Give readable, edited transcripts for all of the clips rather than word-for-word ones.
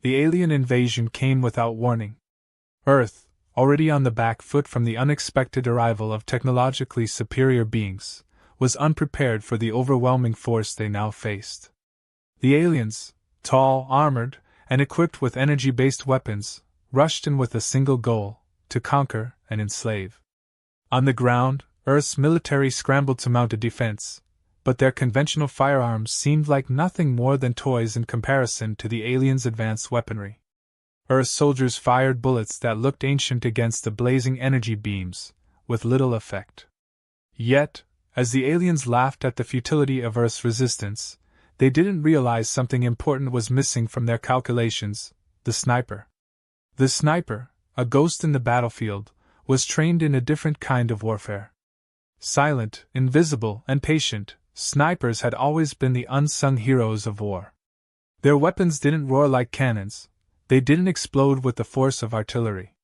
The alien invasion came without warning. Earth, already on the back foot from the unexpected arrival of technologically superior beings, was unprepared for the overwhelming force they now faced. The aliens, tall, armored, and equipped with energy-based weapons, rushed in with a single goal: to conquer and enslave. On the ground, Earth's military scrambled to mount a defense, but their conventional firearms seemed like nothing more than toys in comparison to the aliens' advanced weaponry. Earth's soldiers fired bullets that looked ancient against the blazing energy beams, with little effect. Yet, as the aliens laughed at the futility of Earth's resistance, they didn't realize something important was missing from their calculations: the sniper. The sniper, a ghost in the battlefield, was trained in a different kind of warfare. Silent, invisible, and patient, snipers had always been the unsung heroes of war. Their weapons didn't roar like cannons, they didn't explode with the force of artillery.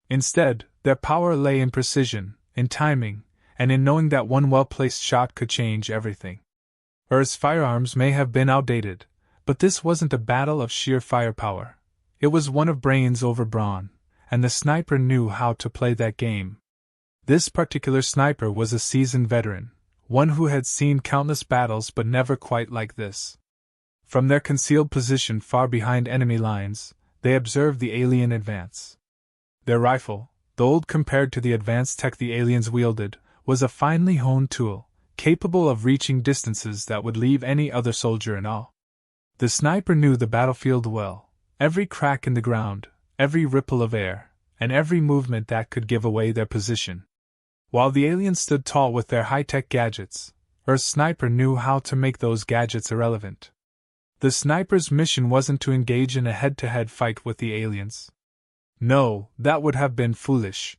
Instead, their power lay in precision, in timing, and in knowing that one well-placed shot could change everything. Earth's firearms may have been outdated, but this wasn't a battle of sheer firepower. It was one of brains over brawn, and the sniper knew how to play that game. This particular sniper was a seasoned veteran, one who had seen countless battles but never quite like this. From their concealed position far behind enemy lines, they observed the alien advance. Their rifle, though old compared to the advanced tech the aliens wielded, was a finely honed tool, capable of reaching distances that would leave any other soldier in awe. The sniper knew the battlefield well, every crack in the ground, every ripple of air, and every movement that could give away their position. While the aliens stood tall with their high-tech gadgets, Earth's sniper knew how to make those gadgets irrelevant. The sniper's mission wasn't to engage in a head-to-head fight with the aliens. No, that would have been foolish.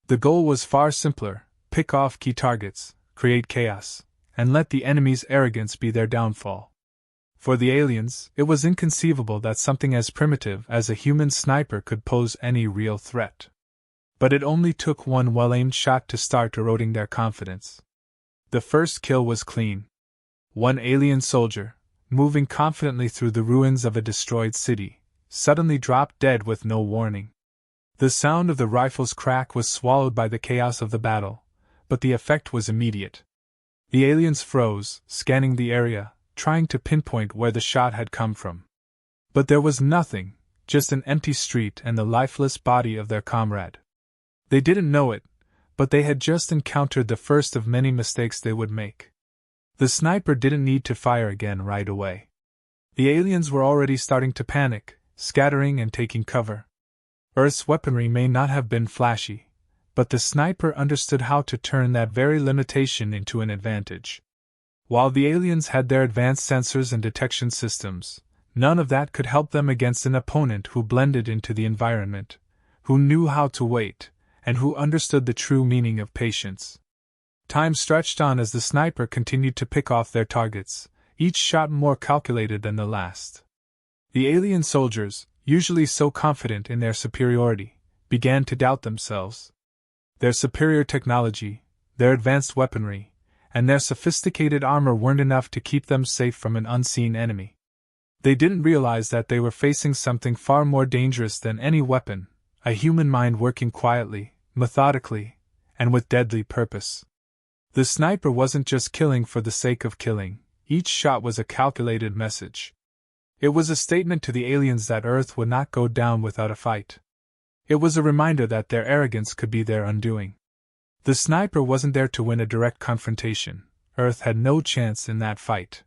The goal was far simpler: pick off key targets, create chaos, and let the enemy's arrogance be their downfall. For the aliens, it was inconceivable that something as primitive as a human sniper could pose any real threat. But it only took one well-aimed shot to start eroding their confidence. The first kill was clean. One alien soldier, moving confidently through the ruins of a destroyed city, suddenly dropped dead with no warning. The sound of the rifle's crack was swallowed by the chaos of the battle, but the effect was immediate. The aliens froze, scanning the area, trying to pinpoint where the shot had come from. But there was nothing, just an empty street and the lifeless body of their comrade. They didn't know it, but they had just encountered the first of many mistakes they would make. The sniper didn't need to fire again right away. The aliens were already starting to panic, scattering and taking cover. Earth's weaponry may not have been flashy, but the sniper understood how to turn that very limitation into an advantage. While the aliens had their advanced sensors and detection systems, none of that could help them against an opponent who blended into the environment, who knew how to wait, and who understood the true meaning of patience. Time stretched on as the sniper continued to pick off their targets, each shot more calculated than the last. The alien soldiers, usually so confident in their superiority, began to doubt themselves. Their superior technology, their advanced weaponry, and their sophisticated armor weren't enough to keep them safe from an unseen enemy. They didn't realize that they were facing something far more dangerous than any weapon: a human mind working quietly, methodically, and with deadly purpose. The sniper wasn't just killing for the sake of killing, each shot was a calculated message. It was a statement to the aliens that Earth would not go down without a fight. It was a reminder that their arrogance could be their undoing. The sniper wasn't there to win a direct confrontation. Earth had no chance in that fight.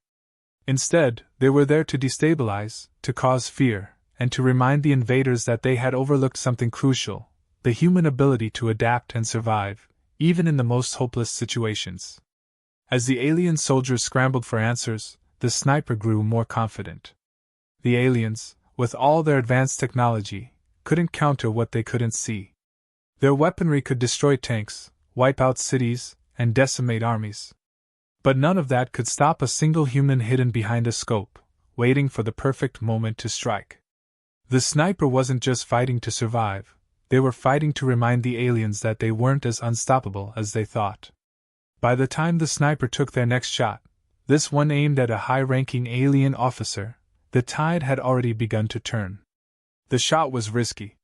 Instead, they were there to destabilize, to cause fear, and to remind the invaders that they had overlooked something crucial: the human ability to adapt and survive, even in the most hopeless situations. As the alien soldiers scrambled for answers, the sniper grew more confident. The aliens, with all their advanced technology, couldn't counter what they couldn't see. Their weaponry could destroy tanks, wipe out cities, and decimate armies. But none of that could stop a single human hidden behind a scope, waiting for the perfect moment to strike. The sniper wasn't just fighting to survive, they were fighting to remind the aliens that they weren't as unstoppable as they thought. By the time the sniper took their next shot, this one aimed at a high-ranking alien officer, the tide had already begun to turn. The shot was risky.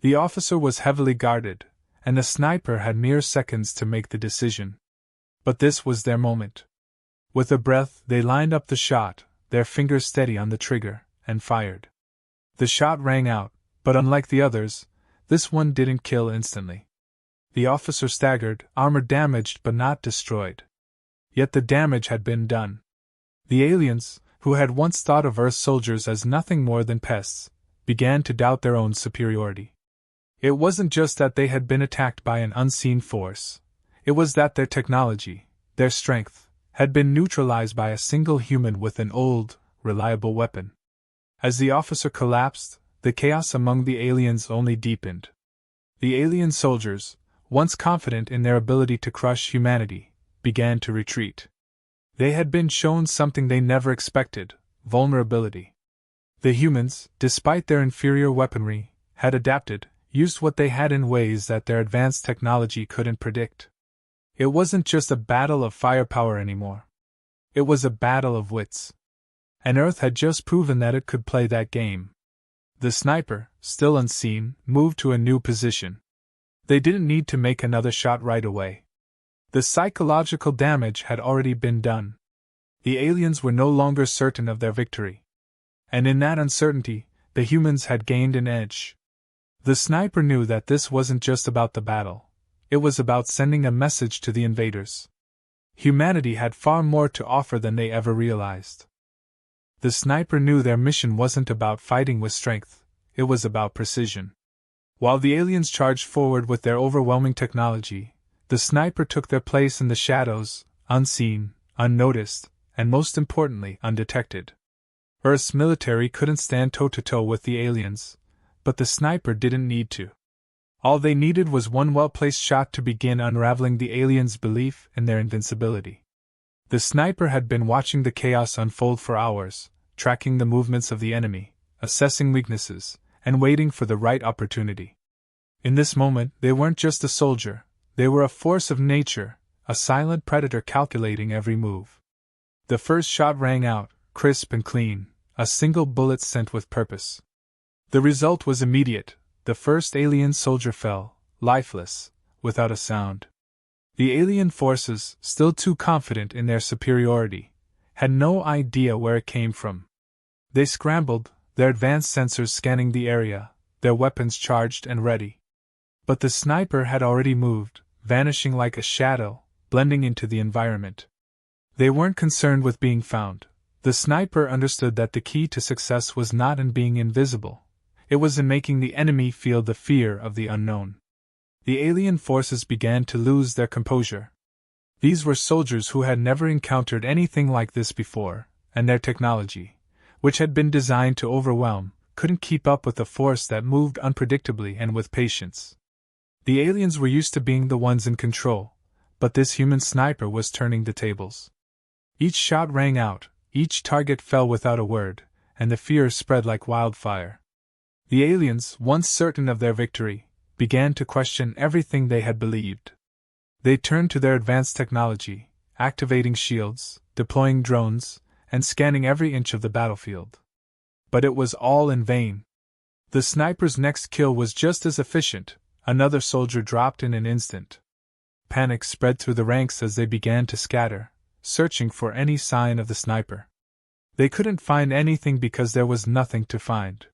The officer was heavily guarded, and the sniper had mere seconds to make the decision. But this was their moment. With a breath, they lined up the shot, their fingers steady on the trigger, and fired. The shot rang out, but unlike the others, this one didn't kill instantly. The officer staggered, armor damaged but not destroyed. Yet the damage had been done. The aliens, who had once thought of Earth soldiers as nothing more than pests, began to doubt their own superiority. It wasn't just that they had been attacked by an unseen force. It was that their technology, their strength, had been neutralized by a single human with an old, reliable weapon. As the officer collapsed, the chaos among the aliens only deepened. The alien soldiers, once confident in their ability to crush humanity, began to retreat. They had been shown something they never expected: vulnerability. The humans, despite their inferior weaponry, had adapted, used what they had in ways that their advanced technology couldn't predict. It wasn't just a battle of firepower anymore. It was a battle of wits. And Earth had just proven that it could play that game. The sniper, still unseen, moved to a new position. They didn't need to make another shot right away. The psychological damage had already been done. The aliens were no longer certain of their victory. And in that uncertainty, the humans had gained an edge. The sniper knew that this wasn't just about the battle. It was about sending a message to the invaders. Humanity had far more to offer than they ever realized. The sniper knew their mission wasn't about fighting with strength, it was about precision. While the aliens charged forward with their overwhelming technology, the sniper took their place in the shadows, unseen, unnoticed, and most importantly, undetected. Earth's military couldn't stand toe-to-toe with the aliens, but the sniper didn't need to. All they needed was one well-placed shot to begin unraveling the aliens' belief in their invincibility. The sniper had been watching the chaos unfold for hours, tracking the movements of the enemy, assessing weaknesses, and waiting for the right opportunity. In this moment, they weren't just a soldier, they were a force of nature, a silent predator calculating every move. The first shot rang out, crisp and clean, a single bullet sent with purpose. The result was immediate: the first alien soldier fell, lifeless, without a sound. The alien forces, still too confident in their superiority, had no idea where it came from. They scrambled, their advanced sensors scanning the area, their weapons charged and ready. But the sniper had already moved, vanishing like a shadow, blending into the environment. They weren't concerned with being found. The sniper understood that the key to success was not in being invisible. It was in making the enemy feel the fear of the unknown. The alien forces began to lose their composure. These were soldiers who had never encountered anything like this before, and their technology, which had been designed to overwhelm, couldn't keep up with a force that moved unpredictably and with patience. The aliens were used to being the ones in control, but this human sniper was turning the tables. Each shot rang out, each target fell without a word, and the fear spread like wildfire. The aliens, once certain of their victory, began to question everything they had believed. They turned to their advanced technology, activating shields, deploying drones, and scanning every inch of the battlefield. But it was all in vain. The sniper's next kill was just as efficient. Another soldier dropped in an instant. Panic spread through the ranks as they began to scatter, searching for any sign of the sniper. They couldn't find anything because there was nothing to find.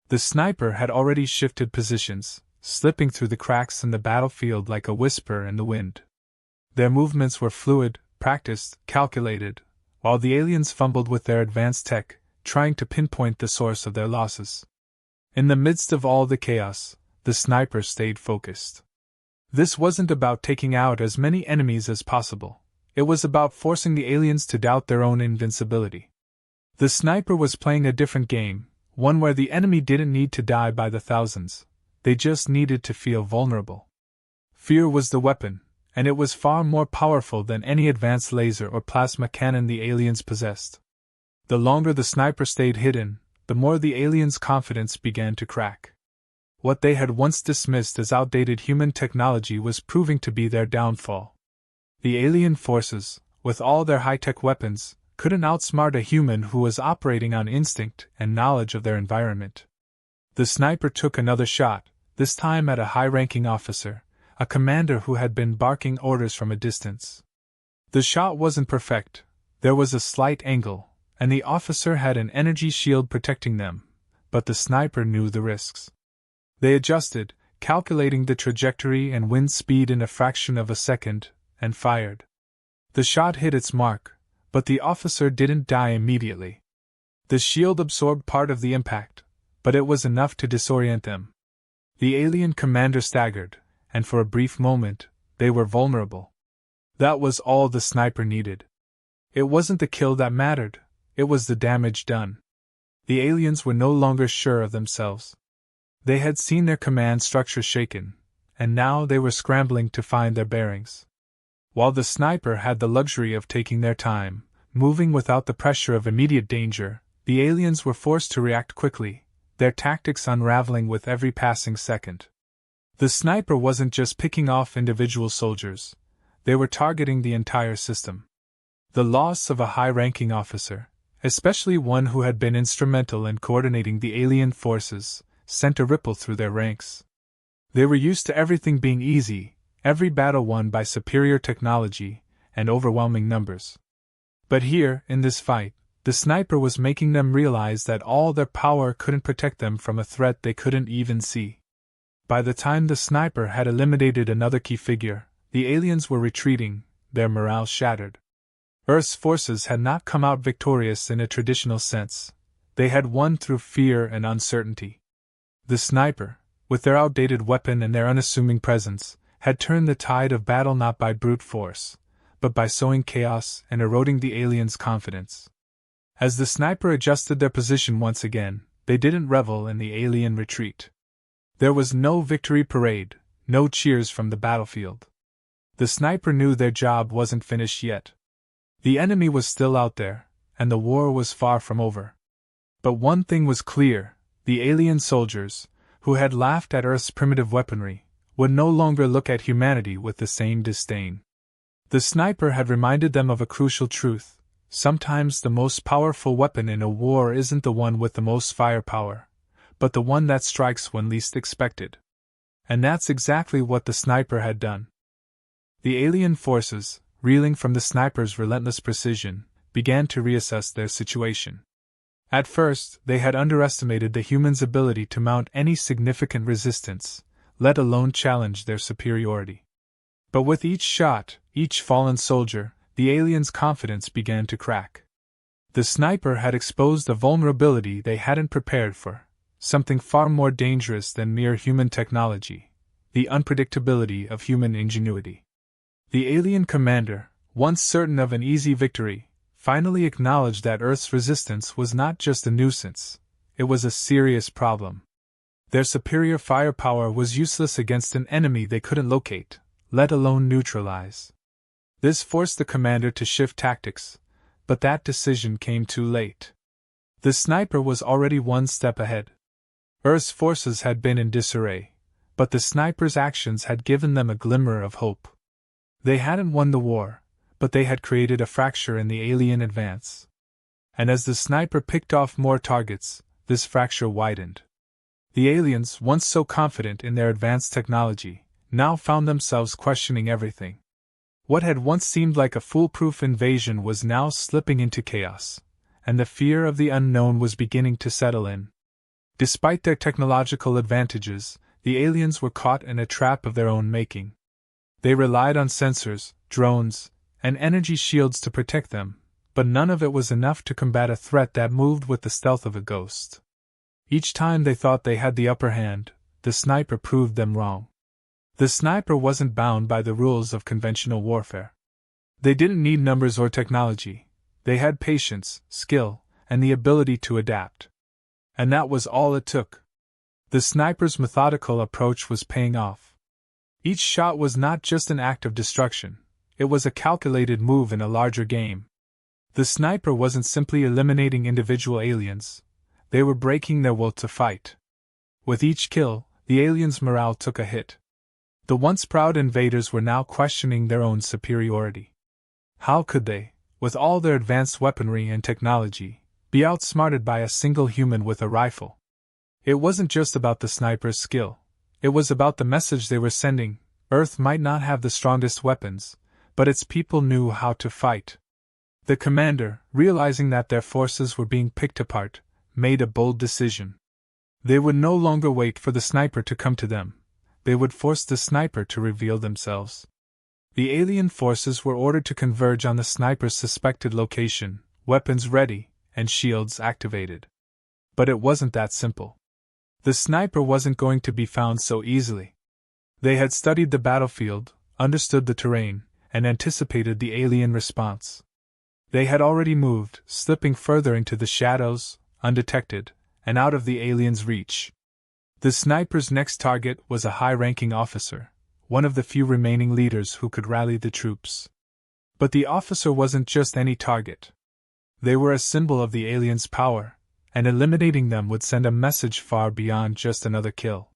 The sniper had already shifted positions, slipping through the cracks in the battlefield like a whisper in the wind. Their movements were fluid, practiced, calculated, while the aliens fumbled with their advanced tech, trying to pinpoint the source of their losses. In the midst of all the chaos, the sniper stayed focused. This wasn't about taking out as many enemies as possible. It was about forcing the aliens to doubt their own invincibility. The sniper was playing a different game, one where the enemy didn't need to die by the thousands. They just needed to feel vulnerable. Fear was the weapon, and it was far more powerful than any advanced laser or plasma cannon the aliens possessed. The longer the sniper stayed hidden, the more the aliens' confidence began to crack. What they had once dismissed as outdated human technology was proving to be their downfall. The alien forces, with all their high-tech weapons, couldn't outsmart a human who was operating on instinct and knowledge of their environment. The sniper took another shot, this time at a high-ranking officer, a commander who had been barking orders from a distance. The shot wasn't perfect, there was a slight angle, and the officer had an energy shield protecting them, but the sniper knew the risks. They adjusted, calculating the trajectory and wind speed in a fraction of a second, and fired. The shot hit its mark, but the officer didn't die immediately. The shield absorbed part of the impact, but it was enough to disorient them. The alien commander staggered, and for a brief moment, they were vulnerable. That was all the sniper needed. It wasn't the kill that mattered, it was the damage done. The aliens were no longer sure of themselves. They had seen their command structure shaken, and now they were scrambling to find their bearings. While the sniper had the luxury of taking their time, moving without the pressure of immediate danger, the aliens were forced to react quickly, their tactics unraveling with every passing second. The sniper wasn't just picking off individual soldiers, they were targeting the entire system. The loss of a high-ranking officer, especially one who had been instrumental in coordinating the alien forces, sent a ripple through their ranks. They were used to everything being easy, every battle won by superior technology and overwhelming numbers. But here, in this fight, the sniper was making them realize that all their power couldn't protect them from a threat they couldn't even see. By the time the sniper had eliminated another key figure, the aliens were retreating, their morale shattered. Earth's forces had not come out victorious in a traditional sense. They had won through fear and uncertainty. The sniper, with their outdated weapon and their unassuming presence, had turned the tide of battle not by brute force, but by sowing chaos and eroding the aliens' confidence. As the sniper adjusted their position once again, they didn't revel in the alien retreat. There was no victory parade, no cheers from the battlefield. The sniper knew their job wasn't finished yet. The enemy was still out there, and the war was far from over. But one thing was clear, the alien soldiers, who had laughed at Earth's primitive weaponry, would no longer look at humanity with the same disdain. The sniper had reminded them of a crucial truth: sometimes the most powerful weapon in a war isn't the one with the most firepower, but the one that strikes when least expected. And that's exactly what the sniper had done. The alien forces, reeling from the sniper's relentless precision, began to reassess their situation. At first, they had underestimated the humans' ability to mount any significant resistance, let alone challenge their superiority. But with each shot, each fallen soldier, the aliens' confidence began to crack. The sniper had exposed a vulnerability they hadn't prepared for, something far more dangerous than mere human technology: the unpredictability of human ingenuity. The alien commander, once certain of an easy victory, finally acknowledged that Earth's resistance was not just a nuisance, it was a serious problem. Their superior firepower was useless against an enemy they couldn't locate, let alone neutralize. This forced the commander to shift tactics, but that decision came too late. The sniper was already one step ahead. Earth's forces had been in disarray, but the sniper's actions had given them a glimmer of hope. They hadn't won the war, but they had created a fracture in the alien advance. And as the sniper picked off more targets, this fracture widened. The aliens, once so confident in their advanced technology, now found themselves questioning everything. What had once seemed like a foolproof invasion was now slipping into chaos, and the fear of the unknown was beginning to settle in. Despite their technological advantages, the aliens were caught in a trap of their own making. They relied on sensors, drones, and energy shields to protect them, but none of it was enough to combat a threat that moved with the stealth of a ghost. Each time they thought they had the upper hand, the sniper proved them wrong. The sniper wasn't bound by the rules of conventional warfare. They didn't need numbers or technology. They had patience, skill, and the ability to adapt. And that was all it took. The sniper's methodical approach was paying off. Each shot was not just an act of destruction, it was a calculated move in a larger game. The sniper wasn't simply eliminating individual aliens, they were breaking their will to fight. With each kill, the aliens' morale took a hit. The once proud invaders were now questioning their own superiority. How could they, with all their advanced weaponry and technology, be outsmarted by a single human with a rifle? It wasn't just about the sniper's skill. It was about the message they were sending. Earth might not have the strongest weapons, but its people knew how to fight. The commander, realizing that their forces were being picked apart, made a bold decision. They would no longer wait for the sniper to come to them. They would force the sniper to reveal themselves. The alien forces were ordered to converge on the sniper's suspected location, weapons ready, and shields activated. But it wasn't that simple. The sniper wasn't going to be found so easily. They had studied the battlefield, understood the terrain, and anticipated the alien response. They had already moved, slipping further into the shadows, undetected, and out of the aliens' reach. The sniper's next target was a high-ranking officer, one of the few remaining leaders who could rally the troops. But the officer wasn't just any target. They were a symbol of the aliens' power, and eliminating them would send a message far beyond just another kill.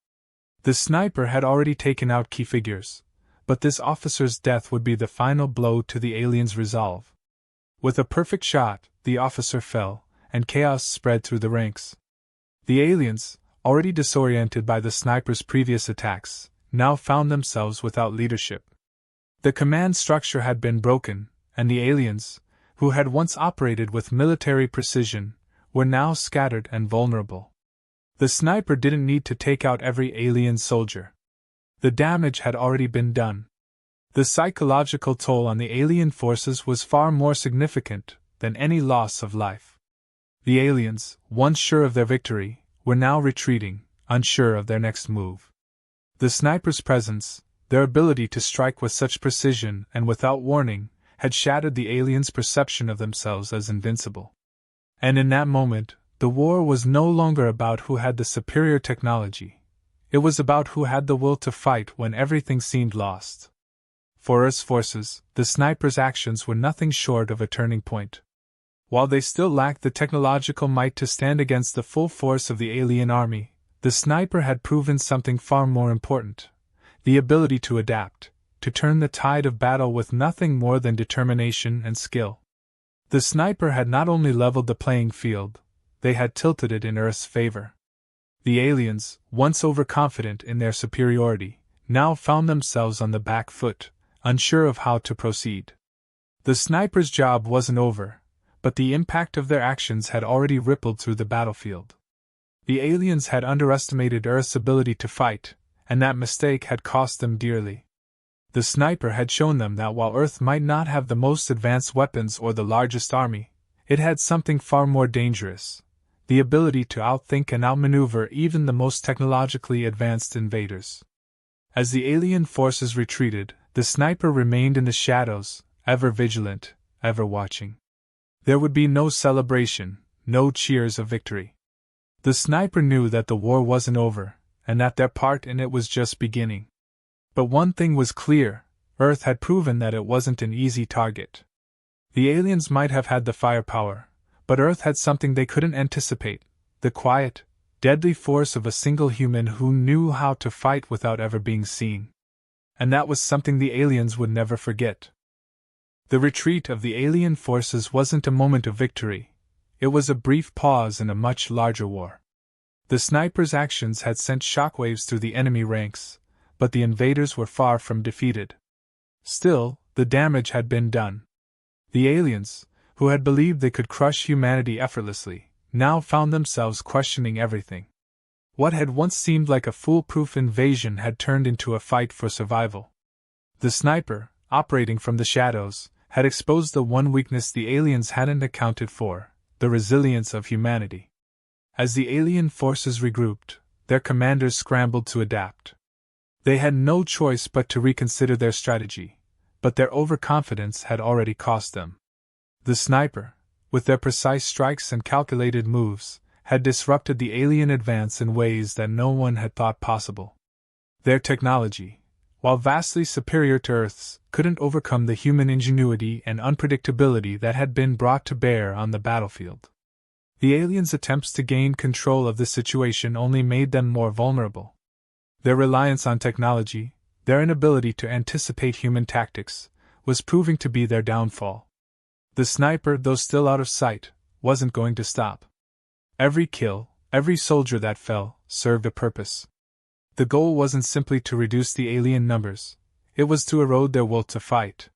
The sniper had already taken out key figures, but this officer's death would be the final blow to the aliens' resolve. With a perfect shot, the officer fell, and chaos spread through the ranks. The aliens, already disoriented by the sniper's previous attacks, now found themselves without leadership. The command structure had been broken, and the aliens, who had once operated with military precision, were now scattered and vulnerable. The sniper didn't need to take out every alien soldier. The damage had already been done. The psychological toll on the alien forces was far more significant than any loss of life. The aliens, once sure of their victory, were now retreating, unsure of their next move. The sniper's presence, their ability to strike with such precision and without warning, had shattered the aliens' perception of themselves as invincible. And in that moment, the war was no longer about who had the superior technology. It was about who had the will to fight when everything seemed lost. For Earth's forces, the sniper's actions were nothing short of a turning point. While they still lacked the technological might to stand against the full force of the alien army, the sniper had proven something far more important: the ability to adapt, to turn the tide of battle with nothing more than determination and skill. The sniper had not only leveled the playing field, they had tilted it in Earth's favor. The aliens, once overconfident in their superiority, now found themselves on the back foot, unsure of how to proceed. The sniper's job wasn't over, but the impact of their actions had already rippled through the battlefield. The aliens had underestimated Earth's ability to fight, and that mistake had cost them dearly. The sniper had shown them that while Earth might not have the most advanced weapons or the largest army, it had something far more dangerous: the ability to outthink and outmaneuver even the most technologically advanced invaders. As the alien forces retreated, the sniper remained in the shadows, ever vigilant, ever watching. There would be no celebration, no cheers of victory. The sniper knew that the war wasn't over, and that their part in it was just beginning. But one thing was clear: Earth had proven that it wasn't an easy target. The aliens might have had the firepower, but Earth had something they couldn't anticipate: the quiet, deadly force of a single human who knew how to fight without ever being seen. And that was something the aliens would never forget. The retreat of the alien forces wasn't a moment of victory. It was a brief pause in a much larger war. The sniper's actions had sent shockwaves through the enemy ranks, but the invaders were far from defeated. Still, the damage had been done. The aliens, who had believed they could crush humanity effortlessly, now found themselves questioning everything. What had once seemed like a foolproof invasion had turned into a fight for survival. The sniper, operating from the shadows, had exposed the one weakness the aliens hadn't accounted for: the resilience of humanity. As the alien forces regrouped, their commanders scrambled to adapt. They had no choice but to reconsider their strategy, but their overconfidence had already cost them. The sniper, with their precise strikes and calculated moves, had disrupted the alien advance in ways that no one had thought possible. Their technology, while vastly superior to Earth's, couldn't overcome the human ingenuity and unpredictability that had been brought to bear on the battlefield. The aliens' attempts to gain control of the situation only made them more vulnerable. Their reliance on technology, their inability to anticipate human tactics, was proving to be their downfall. The sniper, though still out of sight, wasn't going to stop. Every kill, Every soldier that fell served a purpose. The goal wasn't simply to reduce the alien numbers, it was to erode their will to fight.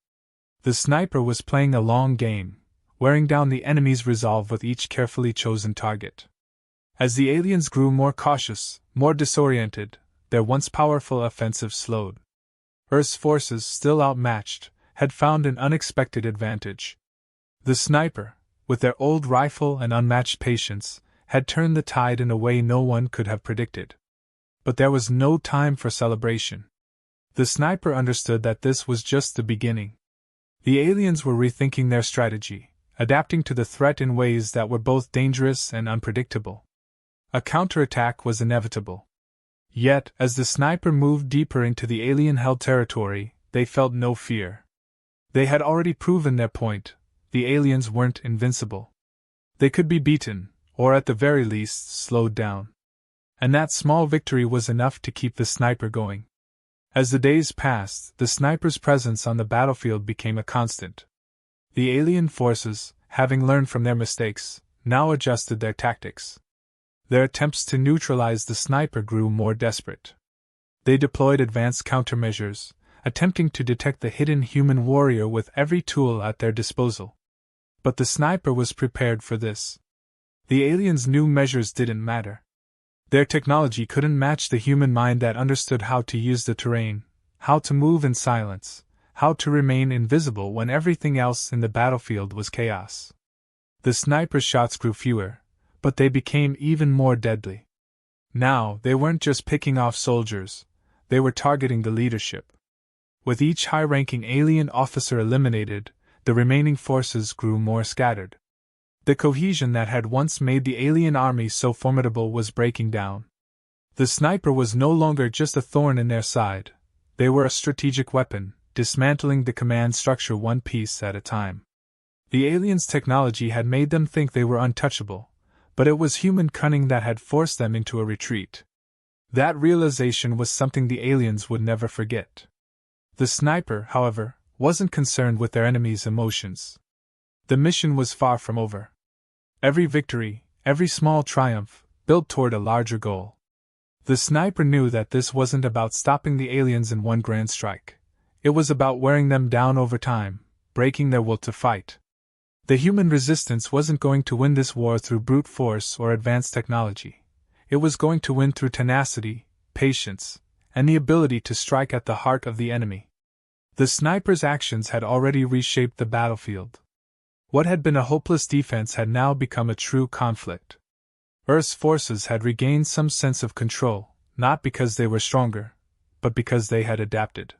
The sniper was playing a long game, wearing down the enemy's resolve with each carefully chosen target. As the aliens grew more cautious, more disoriented, their once powerful offensive slowed. Earth's forces, still outmatched, had found an unexpected advantage. The sniper, with their old rifle and unmatched patience, had turned the tide in a way no one could have predicted. But there was no time for celebration. The sniper understood that this was just the beginning. The aliens were rethinking their strategy, adapting to the threat in ways that were both dangerous and unpredictable. A counterattack was inevitable. Yet, as the sniper moved deeper into the alien-held territory, they felt no fear. They had already proven their point: the aliens weren't invincible. They could be beaten, or at the very least, slowed down. And that small victory was enough to keep the sniper going. As the days passed, the sniper's presence on the battlefield became a constant. The alien forces, having learned from their mistakes, now adjusted their tactics. Their attempts to neutralize the sniper grew more desperate. They deployed advanced countermeasures, attempting to detect the hidden human warrior with every tool at their disposal. But the sniper was prepared for this. The aliens knew measures didn't matter. Their technology couldn't match the human mind that understood how to use the terrain, how to move in silence, how to remain invisible when everything else in the battlefield was chaos. The sniper's shots grew fewer, but they became even more deadly. Now, they weren't just picking off soldiers, they were targeting the leadership. With each high-ranking alien officer eliminated, the remaining forces grew more scattered. The cohesion that had once made the alien army so formidable was breaking down. The sniper was no longer just a thorn in their side, they were a strategic weapon, dismantling the command structure one piece at a time. The aliens' technology had made them think they were untouchable, but it was human cunning that had forced them into a retreat. That realization was something the aliens would never forget. The sniper, however, wasn't concerned with their enemies' emotions. The mission was far from over. Every victory, every small triumph, built toward a larger goal. The sniper knew that this wasn't about stopping the aliens in one grand strike. It was about wearing them down over time, breaking their will to fight. The human resistance wasn't going to win this war through brute force or advanced technology. It was going to win through tenacity, patience, and the ability to strike at the heart of the enemy. The sniper's actions had already reshaped the battlefield. What had been a hopeless defense had now become a true conflict. Earth's forces had regained some sense of control, not because they were stronger, but because they had adapted.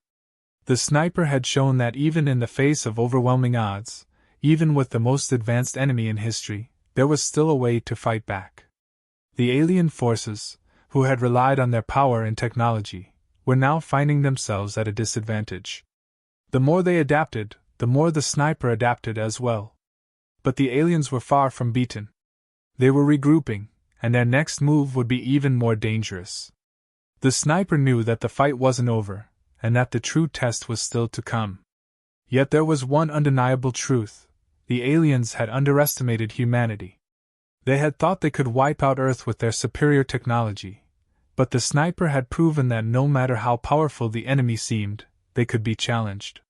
The sniper had shown that even in the face of overwhelming odds, even with the most advanced enemy in history, there was still a way to fight back. The alien forces, who had relied on their power and technology, were now finding themselves at a disadvantage. The more they adapted, the more the sniper adapted as well. But the aliens were far from beaten. They were regrouping, and their next move would be even more dangerous. The sniper knew that the fight wasn't over, and that the true test was still to come. Yet there was one undeniable truth: the aliens had underestimated humanity. They had thought they could wipe out Earth with their superior technology, but the sniper had proven that no matter how powerful the enemy seemed, they could be challenged.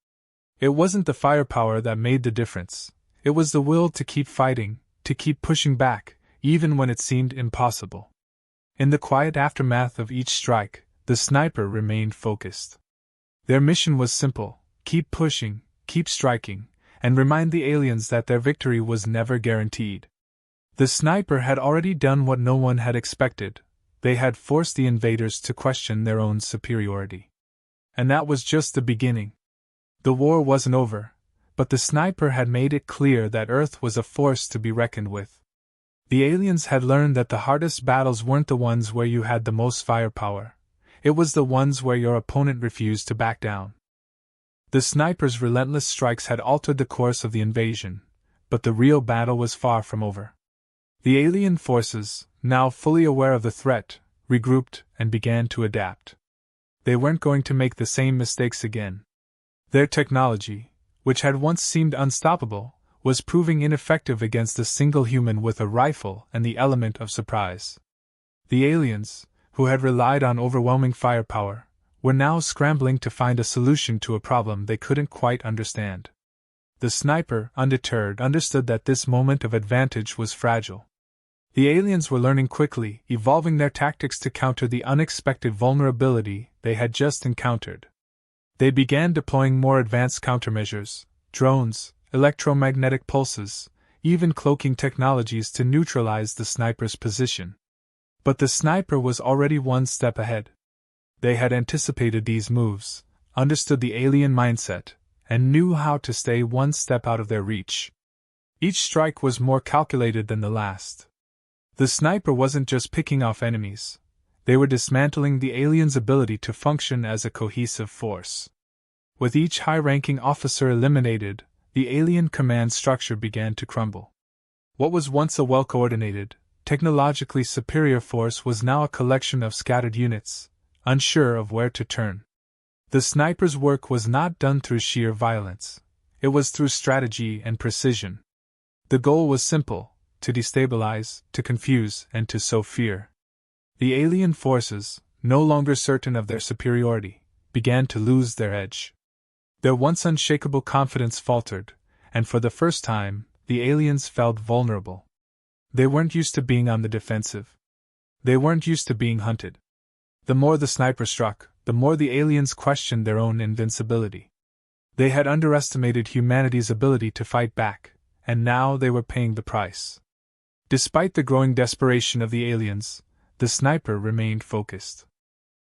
It wasn't the firepower that made the difference. It was the will to keep fighting, to keep pushing back, even when it seemed impossible. In the quiet aftermath of each strike, the sniper remained focused. Their mission was simple: keep pushing, keep striking, and remind the aliens that their victory was never guaranteed. The sniper had already done what no one had expected: they had forced the invaders to question their own superiority. And that was just the beginning. The war wasn't over, but the sniper had made it clear that Earth was a force to be reckoned with. The aliens had learned that the hardest battles weren't the ones where you had the most firepower. It was the ones where your opponent refused to back down. The sniper's relentless strikes had altered the course of the invasion, but the real battle was far from over. The alien forces, now fully aware of the threat, regrouped and began to adapt. They weren't going to make the same mistakes again. Their technology, which had once seemed unstoppable, was proving ineffective against a single human with a rifle and the element of surprise. The aliens, who had relied on overwhelming firepower, were now scrambling to find a solution to a problem they couldn't quite understand. The sniper, undeterred, understood that this moment of advantage was fragile. The aliens were learning quickly, evolving their tactics to counter the unexpected vulnerability they had just encountered. They began deploying more advanced countermeasures, drones, electromagnetic pulses, even cloaking technologies to neutralize the sniper's position. But the sniper was already one step ahead. They had anticipated these moves, understood the alien mindset, and knew how to stay one step out of their reach. Each strike was more calculated than the last. The sniper wasn't just picking off enemies, they were dismantling the aliens' ability to function as a cohesive force. With each high-ranking officer eliminated, the alien command structure began to crumble. What was once a well-coordinated, technologically superior force was now a collection of scattered units, unsure of where to turn. The sniper's work was not done through sheer violence. It was through strategy and precision. The goal was simple: to destabilize, to confuse, and to sow fear. The alien forces, no longer certain of their superiority, began to lose their edge. Their once unshakable confidence faltered, and for the first time, the aliens felt vulnerable. They weren't used to being on the defensive. They weren't used to being hunted. The more the sniper struck, the more the aliens questioned their own invincibility. They had underestimated humanity's ability to fight back, and now they were paying the price. Despite the growing desperation of the aliens, the sniper remained focused.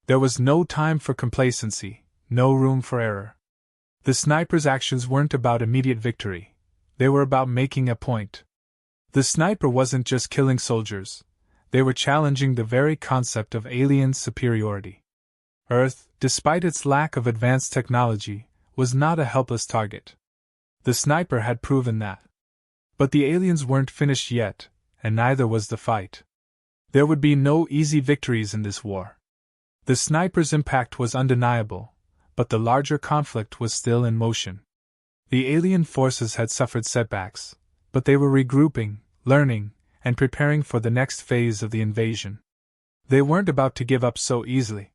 There was no time for complacency, no room for error. The sniper's actions weren't about immediate victory, they were about making a point. The sniper wasn't just killing soldiers, they were challenging the very concept of alien superiority. Earth, despite its lack of advanced technology, was not a helpless target. The sniper had proven that. But the aliens weren't finished yet, and neither was the fight. There would be no easy victories in this war. The sniper's impact was undeniable, but the larger conflict was still in motion. The alien forces had suffered setbacks, but they were regrouping, learning, and preparing for the next phase of the invasion. They weren't about to give up so easily.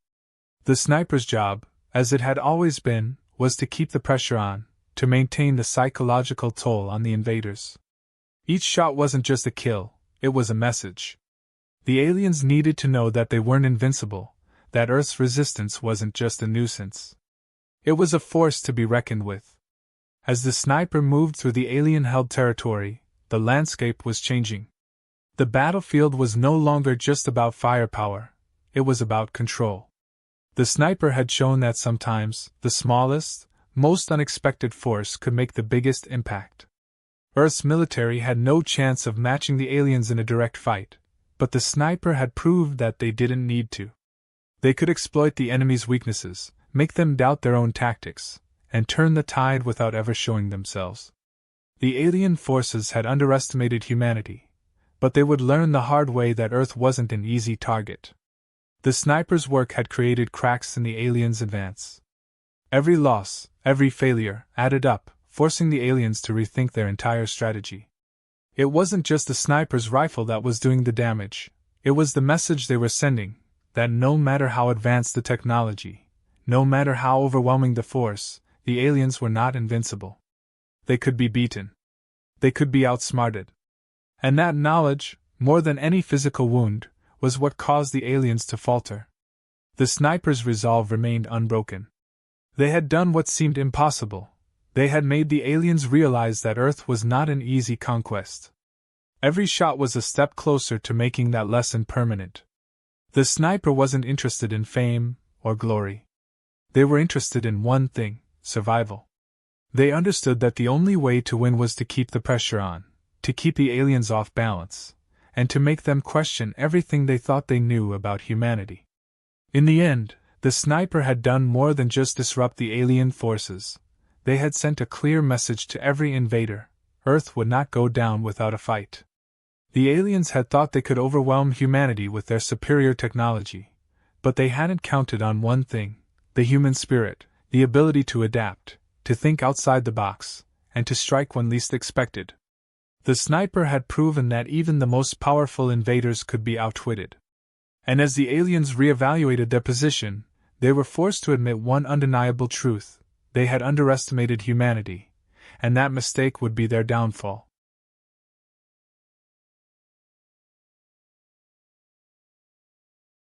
The sniper's job, as it had always been, was to keep the pressure on, to maintain the psychological toll on the invaders. Each shot wasn't just a kill, it was a message. The aliens needed to know that they weren't invincible, that Earth's resistance wasn't just a nuisance. It was a force to be reckoned with. As the sniper moved through the alien-held territory, the landscape was changing. The battlefield was no longer just about firepower, it was about control. The sniper had shown that sometimes, the smallest, most unexpected force could make the biggest impact. Earth's military had no chance of matching the aliens in a direct fight, but the sniper had proved that they didn't need to. They could exploit the enemy's weaknesses, make them doubt their own tactics, and turn the tide without ever showing themselves. The alien forces had underestimated humanity, but they would learn the hard way that Earth wasn't an easy target. The sniper's work had created cracks in the aliens' advance. Every loss, every failure, added up, forcing the aliens to rethink their entire strategy. It wasn't just the sniper's rifle that was doing the damage, it was the message they were sending, that no matter how advanced the technology, no matter how overwhelming the force, the aliens were not invincible. They could be beaten. They could be outsmarted. And that knowledge, more than any physical wound, was what caused the aliens to falter. The sniper's resolve remained unbroken. They had done what seemed impossible. They had made the aliens realize that Earth was not an easy conquest. Every shot was a step closer to making that lesson permanent. The sniper wasn't interested in fame or glory. They were interested in one thing: survival. They understood that the only way to win was to keep the pressure on, to keep the aliens off balance, and to make them question everything they thought they knew about humanity. In the end, the sniper had done more than just disrupt the alien forces. They had sent a clear message to every invader: Earth would not go down without a fight. The aliens had thought they could overwhelm humanity with their superior technology, but they hadn't counted on one thing: the human spirit, the ability to adapt, to think outside the box, and to strike when least expected. The sniper had proven that even the most powerful invaders could be outwitted. And as the aliens reevaluated their position, they were forced to admit one undeniable truth: they had underestimated humanity, and that mistake would be their downfall.